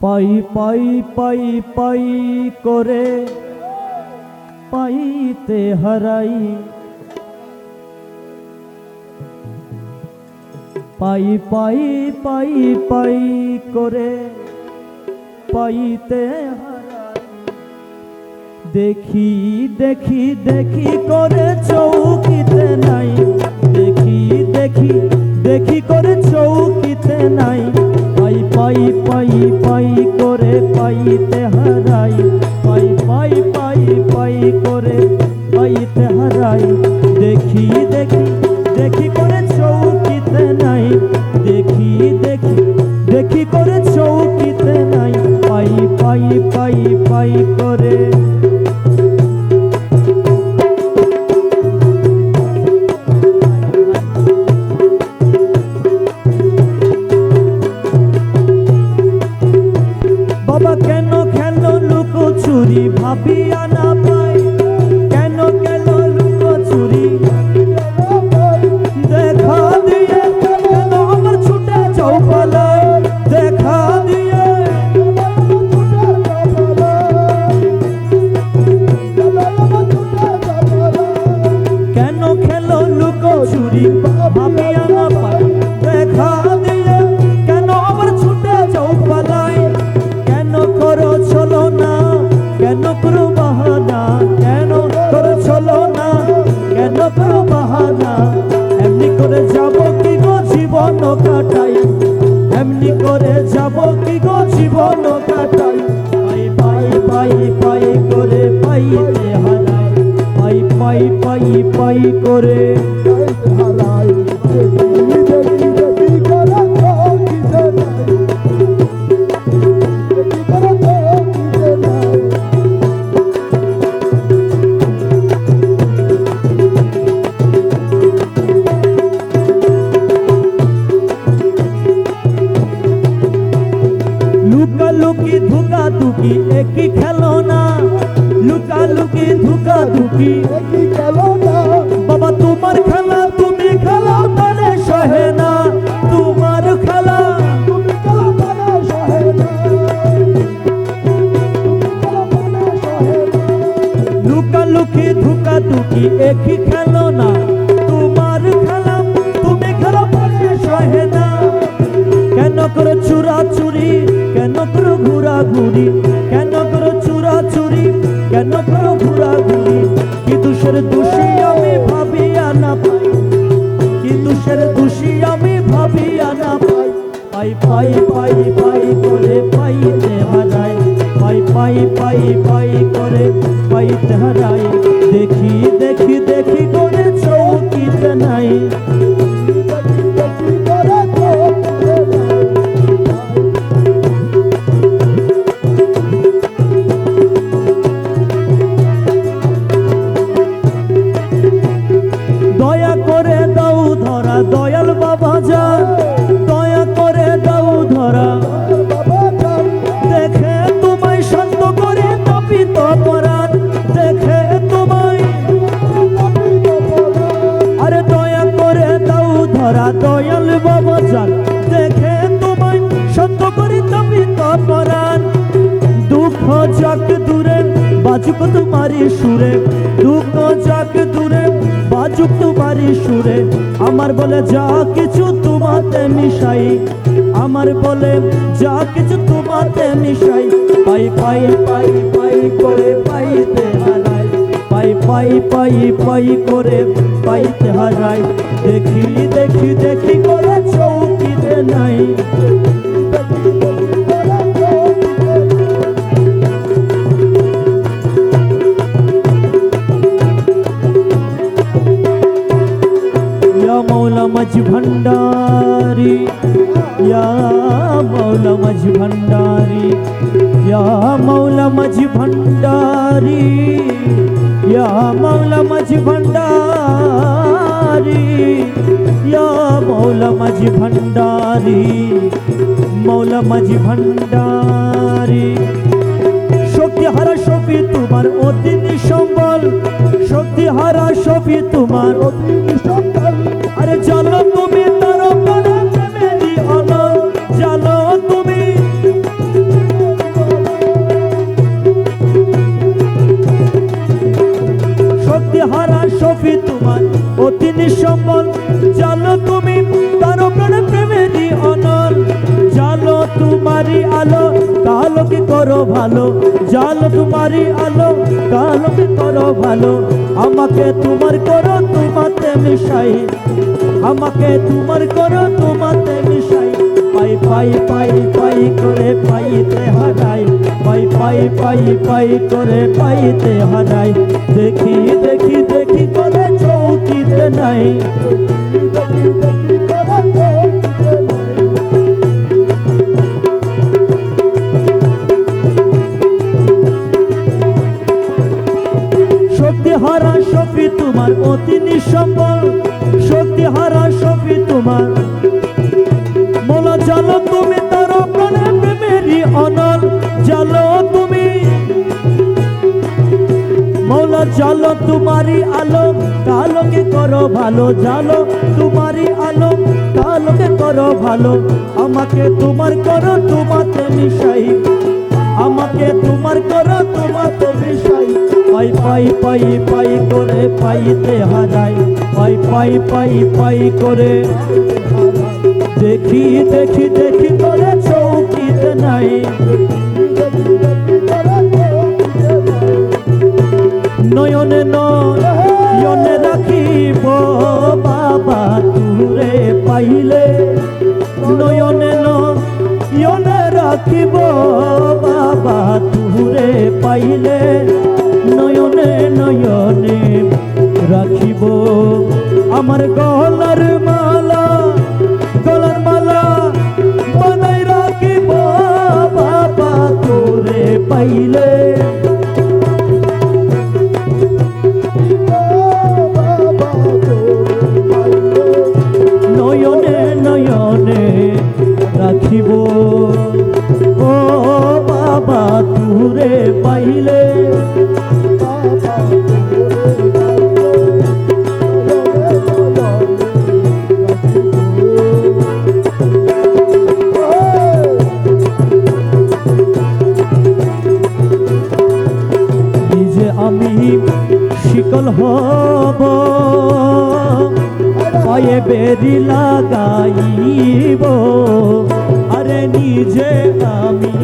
পাই পাই পাই পাই করে পাইতে হারাই, পাই পাই পাই পাই করে পাইতে হারাই। দেখি দেখি দেখি করে চৌকিতে নাই, দেখি দেখি দেখি করে চৌকিতে নাই। পাই পাই পাই পাই করে পাইতে হারাই, পাই পাই পাই পাই করে পাইতে হারাই। দেখি দেখি দেখি করে চৌকিতে নাই, দেখি দেখি দেখি করে চৌকিতে নাই। পাই পাই পাই পাই করে চুরি ভাবিয়া না পাই, কেন কেন লুকো চুরি দেখা দিয়ে কেন আমার ছুটে চৌপালায়, দেখা দিয়ে কেন খেলো লুকো চুরি ভাবিয়া না পাই, দেখা দিয়ে কেন আমার ছুটে চৌপালায়। কেন করো চলো না, কেন করো বাহানা, কেন করো চলো না, কেন করো বাহানা। এমনি করে যাব কি গো জীবন কাটাই, এমনি করে যাব কি গো জীবন কাটাই। পাই পাই পাই পাই করে পাইতে হারাই, পাই পাই পাই পাই করে হারাই। লুকালুকি ধুকা ধুকি একই খেলনা, লুকালুকি ধুকা ধুকি একই খেলনা। বাবা তোমার খেলা তুমি খেলা মানে সহে না, তোমার খেলা তুমি খেলা মানে সহে না। লুকালুকি ধুকা ধুকি একই খেলনা, তোমার খেলা তুমি খেলা মানে সহে না। কেন করো চুরা চুরি, কেন করো ঘুরা ঘুরি, কেন করো চুরা চুরি, কেন করো ঘুরা ঘুরি। কি দোষের দোষী আমি ভাবিয়া না পাই, কি দোষের দোষী আমি ভাবিয়া না পাই। পাই পাই পাই পাই করে পাইতে হারাই, পাই পাই পাই পাই করে পাইতে হারাই। দেখি দেখি দেখি করে চৌকিতে নাই, দয়াল বাবা যান, দয়া করে দাও ধরা। দেখে তোমায় শান্ত করে তাপিত পরাণ, দেখে তোমায় আরে দয়া করে দাও ধরা। দয়াল বাবা যান, দেখে তোমায় শান্ত করে তাপিত পরাণ। দুঃখ যাক দূরে বাজুক তোমারি সুরে, দুঃখ যাক দূরে বাজুক তোমারি সুরে। আমার বলে যা কিছু তোমাতে মিশাই, আমার বলে যা কিছু তোমাতে মিশাই। পাই পাই পাই পাই করে পাইতে হারাই, পাই পাই পাই পাই করে পাইতে হারাই। দেখি দেখি দেখি করে চৌকিতে নাই, मौला मज भंडारी, या मौला मज भंडारी, या मौला मज भंडारी, या मौला मज भंडारी, या मौला मज भंडारी, मौला मज भंडारी। शक्ति हारा शफी तुम्हार अति निसम्बल, शक्ति हारा शफी तुम्हार अति निसम्बल। अरे चलो तुम्हें तारो प्रेमे दी अनल, चलो तुम्हें অতি নিঃসম্বল জানো তুমি তারো প্রাণে প্রেমেরই অনল জালো তোমারই আলো কালোকে করো ভালো জালো তোমারই আলো কালোকে করো ভালো আমাকে তোমার করো তোমাতে মিশাই আমাকে তোমার করো তোমাতে মিশাই পাই পাই পাই পাই করে পাইতে হারাই পাই পাই পাই পাই করে পাইতে হারাই দেখি দেখি দেখি করে চৌকিতে নাই শক্তি হারা সফি তোমার অতি নিঃসম্বল শক্তি হারা সফি তোমার মোলা জালো তুমি তারো প্রাণে প্রেমেরই অনল জালো তুমি মৌলা জালো তোমারই আলো কালোকে করো ভালো জালো তোমারই আলো কালোকে করো ভালো আমাকে তোমার করো তোমাতে মিশাই আমাকে তোমার করো তোমাতে মিশাই পাই পাই পাই পাই করে পাইতে হারাই পাই পাই পাই পাই করে দেখি দেখি দেখি করে চৌকিতে নাই নয়নে নয়নে রাখিব বাবা তুরে পাইলে নয়নে নয়নে রাখিব বাবা তুরে পাইলে নয়নে নয়নে রাখিব আমার গলার মালা বানাই রাখিব বাবা তোরে পাইলে নয়নে নয়নে রাখিব ও বাবা তোরে পাইলে আমি শিকল হব পায়ে বেরি লাগাইব আরে নিজে আমি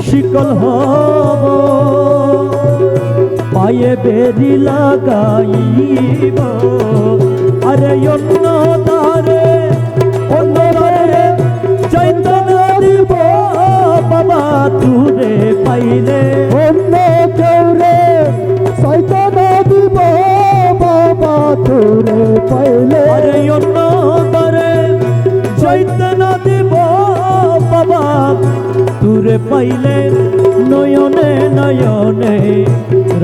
শিকল হব পায়ে বেরি লাগাইব আরে অন্য দ্বারে যাইতে না দিব বাবা তুরে পাইলে অন্য কেউ রে সাইতে না দিব বাবা তোরে পাইলে আরে অন্য দ্বারে যাইতে না দিব বাবা তুরে পাইলে নয়নে নয়নে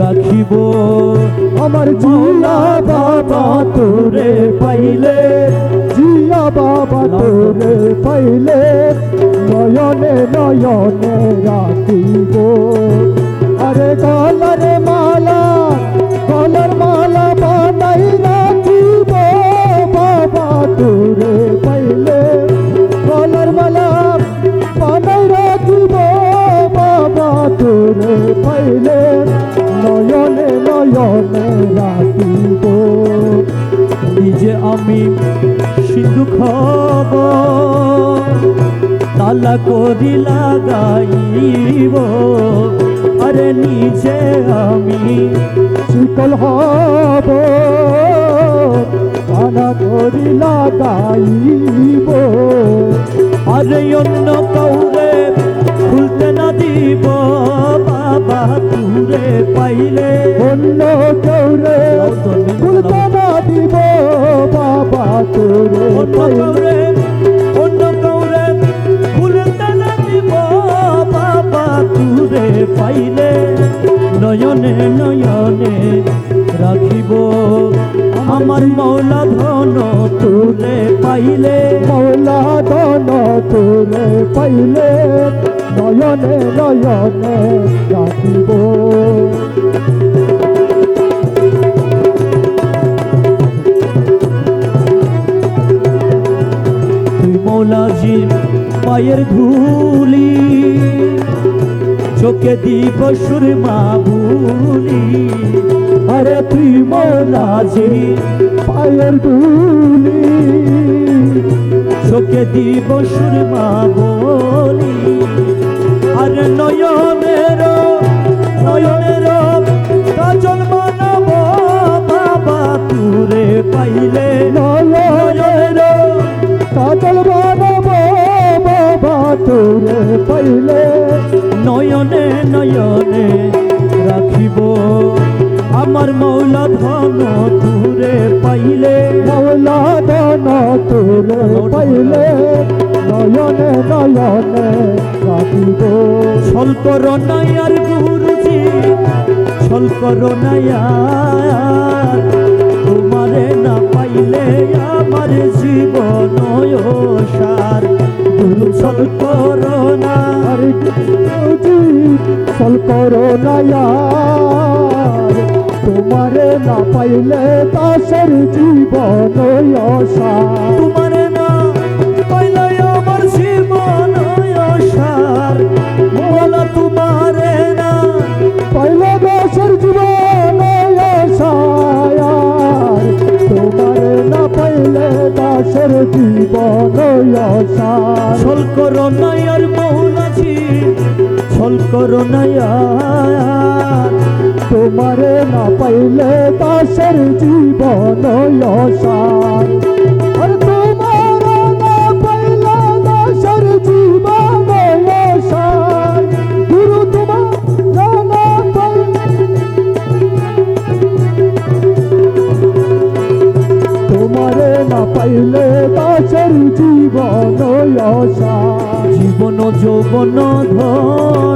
রাখিব আমার জিয়া বাবা তোরে পাইলে জিয়া বাবা তোরে পাইলে নয়নে নয়নে রাখিব আরে গলার মালা বানাই রাখিব বাবা তোরে পাইলে গলার মালা বানাই রাখিব বাবা তোরে পাইলে নয়নে নয়নে রাখিব নিজে আমি সিন্ধু খাব তালা করি লাগাইব আরে নিজে আমি শিকল হব আনা করি লাগাইব আরে অন্য কাউরে খুলতে না দিব বাবা তুরে পাইলে অন্য কেউরে খুলতে না দিব বাবা তোরে পাইলে অন্য কাউরে খুলতে না দিব বাবা তুরে পাইলে নয়নে নয়নে রাখিব আমার মৌলা ধন তুরে পাইলে মৌলা ধন তোরে পাইলে নয়নে নয়নে রাখিব তুই মৌলাজির পায়ের ধুলি চোখে দিব সুরমা ভুলি আরে তুই মোনাজি পায়ের ধুলি চোখে দিব সুরমা বলি আরে নয়নের কাজল মানব বাবা তুরে পাইলে নয়নের কাজল বানাবো বাবা তোরে পাইলে নয়নে নয়নে রাখিব আমার মৌলা ধন তুরে পাইলে মৌলা দান তোরে পাইলে নয়নে নয়নে রাখিব ছল করো নাই আর গুরুজি ছল করো নাই আর তোমারে না পাইলে আমার জীবন সার গুরু ছল করো না আর গুরুজি ফল করো না ইয়ার তোমারে না পাইলে দাসের জীবন অসার তোমারে না পাইলে আমার জীবন সার বলা তোমারে না পাইলে দাসের জীবন অসার তোমারে না পাইলে দাসের জীবন অসার ছল করো নাই আর মৌলাজি ছল করো নাই আর তোমারে না পাইলে দাসের জীবন অসার আর তোমারে না পাইলে দাসের জীবন অসার গুরু তোমার না পাইলে তোমারে না পাইলে দাসের জীবন অসার জীবন যৌবন ধন